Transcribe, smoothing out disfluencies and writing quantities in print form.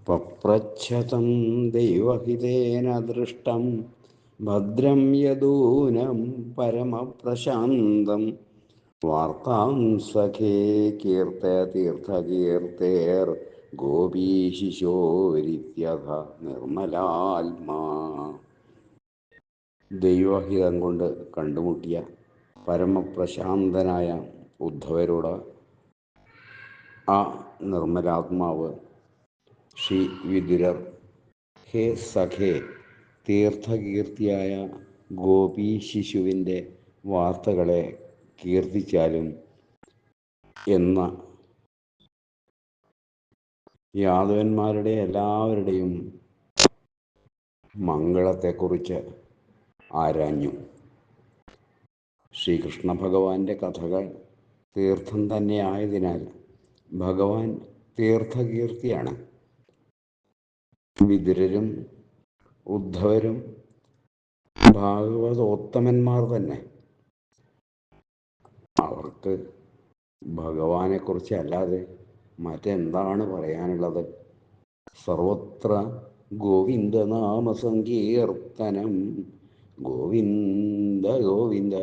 പപ്രച്ഛതം ദൈവഹിതേന ദൃഷ്ടം ഭദ്രം യദൂനം പരമപ്രശാന്തം വാർത്താം സഖേ കീർത്തതീർത്ഥകീർത്തേർ ഗോപീശിശോരിത്യഥ നിർമ്മലാത്മാ. ദൈവഹിതം കൊണ്ട് കണ്ടുമുട്ടിയ പരമപ്രശാന്തനായ ഉദ്ധവരോട് ആ നിർമ്മലാത്മാവ് ശ്രീ വിതുരർ, ഹേ സഖേ, തീർത്ഥകീർത്തിയായ ഗോപീ ശിശുവിൻ്റെ വാർത്തകളെ കീർത്തിച്ചാലും എന്ന യാദവന്മാരുടെ എല്ലാവരുടെയും മംഗളത്തെക്കുറിച്ച് ആരാഞ്ഞു. ശ്രീകൃഷ്ണ ഭഗവാന്റെ കഥകൾ തീർത്ഥം തന്നെയായതിനാൽ ഭഗവാൻ തീർത്ഥകീർത്തിയാണ്. വിതുരരും ഉദ്ധവരും ഭാഗവതോത്തമന്മാർ തന്നെ. അവർക്ക് ഭഗവാനെക്കുറിച്ച് അല്ലാതെ മറ്റെന്താണ് പറയാനുള്ളത്? സർവത്ര ഗോവിന്ദനാമ സങ്കീർത്തനം, ഗോവിന്ദ ഗോവിന്ദ.